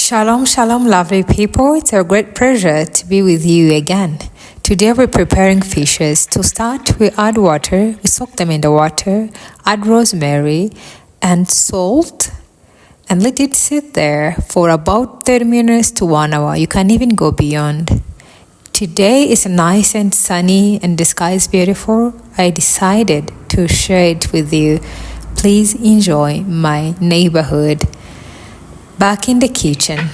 Shalom, shalom, lovely people. It's a great pleasure to be with you again. Today we're preparing fishes. To start, we add water. We soak them in the water, add rosemary and salt, and let it sit there for about 30 minutes to 1 hour. You can even go beyond. Today is nice and sunny and the sky is beautiful. I decided to share it with you. Please enjoy my neighborhood. Back in the kitchen,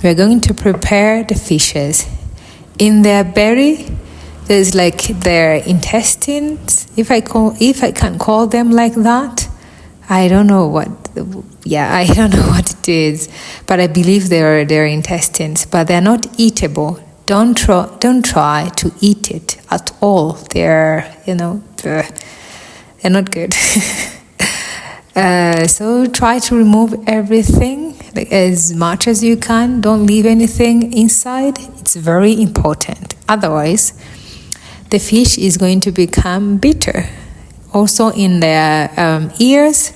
we're going to prepare the fishes. In their belly, there's like their intestines, if I can call them like that. I don't know what it is, but I believe they're their intestines, but they're not eatable. Don't try to eat it at all. They're not good. So try to remove everything as much as you can. Don't leave anything inside. It's very important. Otherwise, the fish is going to become bitter. Also in their ears,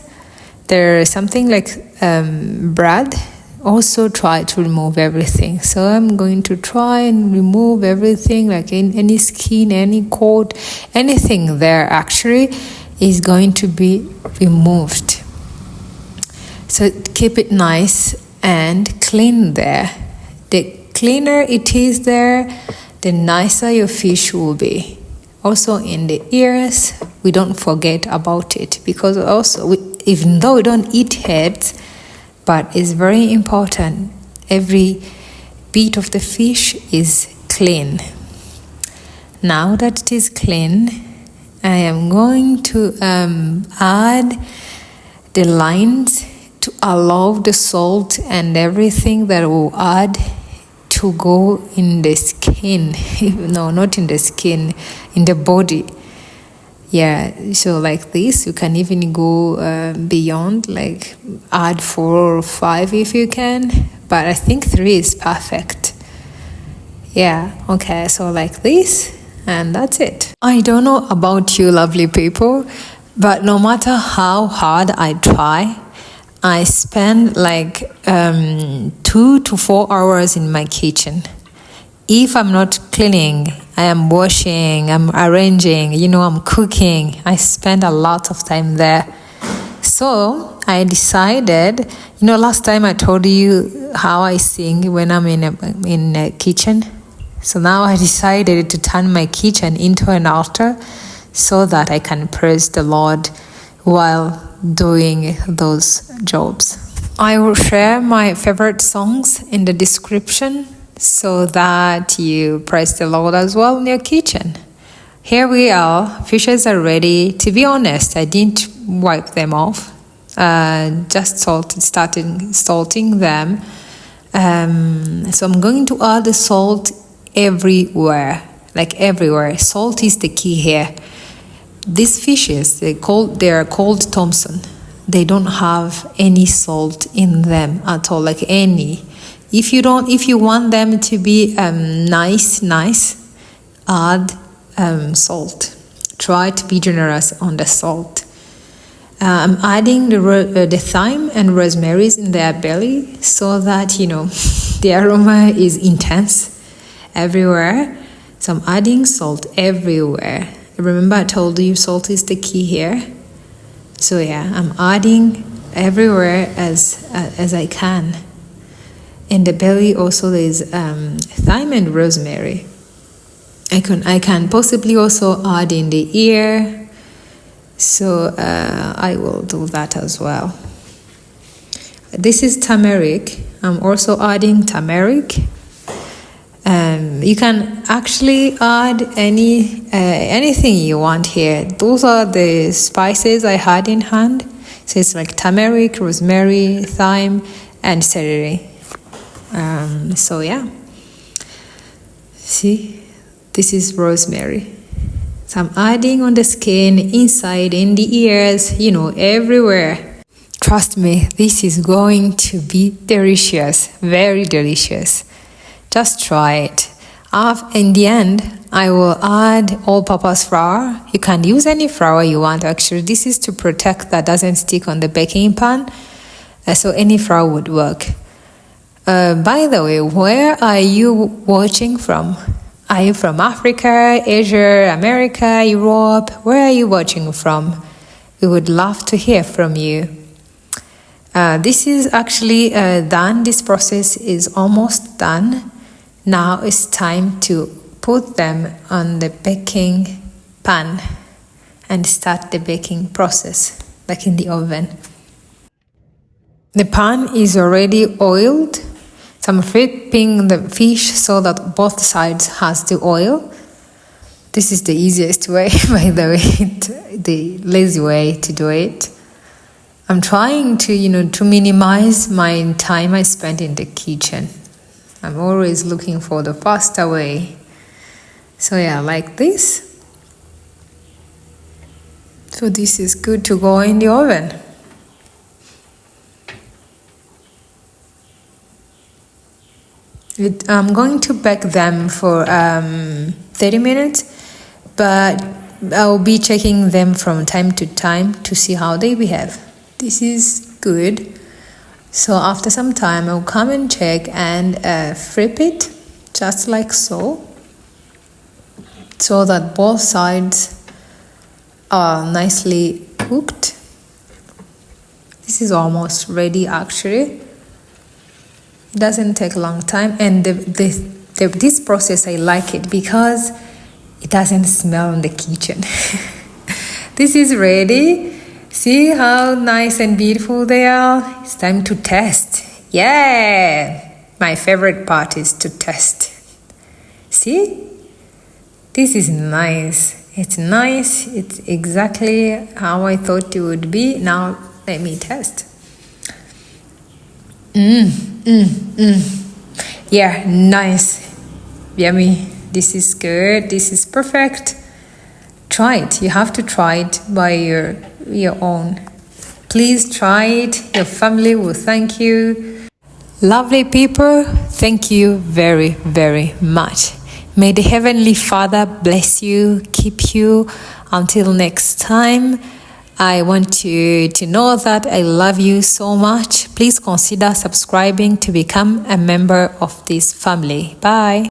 there's something like blood. Also try to remove everything. So I'm going to try and remove everything, like in any skin, any coat, anything there actually is going to be removed. So keep it nice and clean there. The cleaner it is there, the nicer your fish will be. Also in the ears, we don't forget about it, because also even though we don't eat heads, but it's very important. Every bit of the fish is clean. Now that it is clean, I am going to add the lines to allow the salt and everything that will add to go in the skin. No, not in the skin, in the body. Yeah, so like this, you can even go beyond, like add 4 or 5 if you can, but I think 3 is perfect. Yeah, okay, so like this, and that's it. I don't know about you lovely people, but no matter how hard I try, I spend like 2 to 4 hours in my kitchen. If I'm not cleaning, I am washing, I'm arranging, I'm cooking. I spend a lot of time there. So I decided, last time I told you how I sing when I'm in a kitchen. So now I decided to turn my kitchen into an altar so that I can praise the Lord while doing those jobs. I will share my favorite songs in the description so that you praise the Lord as well in your kitchen. Here we are. Fishes are ready. To be honest, I didn't wipe them off. Just started salting them. So I'm going to add the salt everywhere, like everywhere. Salt is the key here. These fishes, they are called Thompson. They don't have any salt in them at all, like any. If you want them to be nice, add salt. Try to be generous on the salt. I'm adding the thyme and rosemary in their belly so that the aroma is intense everywhere. So I'm adding salt everywhere. Remember I told you salt is the key here. So yeah, I'm adding everywhere as I can. In the belly also there's thyme and rosemary. I can possibly also add in the ear. So I will do that as well. This is turmeric. I'm also adding turmeric. You can actually add anything you want here. Those are the spices I had in hand. So it's like turmeric, rosemary, thyme, and celery. So yeah. See, this is rosemary. So I'm adding on the skin, inside, in the ears, everywhere. Trust me, this is going to be delicious, very delicious. Just try it. In the end, I will add all-purpose flour. You can use any flour you want, actually. This is to protect that doesn't stick on the baking pan. So any flour would work. By the way, where are you watching from? Are you from Africa, Asia, America, Europe? Where are you watching from? We would love to hear from you. This is actually done. This process is almost done. Now it's time to put them on the baking pan and start the baking process, like in the oven. The pan is already oiled. So I'm flipping the fish so that both sides has the oil. This is the easiest way, by the way, the lazy way to do it. I'm trying to minimize my time I spend in the kitchen. I'm always looking for the faster way. So yeah, like this. So this is good to go in the oven. I'm going to bake them for 30 minutes, but I'll be checking them from time to time to see how they behave. This is good. So after some time, I'll come and check and flip it, just like so that both sides are nicely cooked. This is almost ready actually. It doesn't take a long time, and this process I like it because it doesn't smell in the kitchen. This is ready. See how nice and beautiful they are? It's time to test. Yeah! My favorite part is to test. See? This is nice. It's nice. It's exactly how I thought it would be. Now let me test. Yeah, nice. Yummy. This is good. This is perfect. Try it. You have to try it by your own. Please try it. Your family will thank you. Lovely people, thank you very, very much. May the Heavenly Father bless you, keep you. Until next time, I want you to know that I love you so much. Please consider subscribing to become a member of this family. Bye.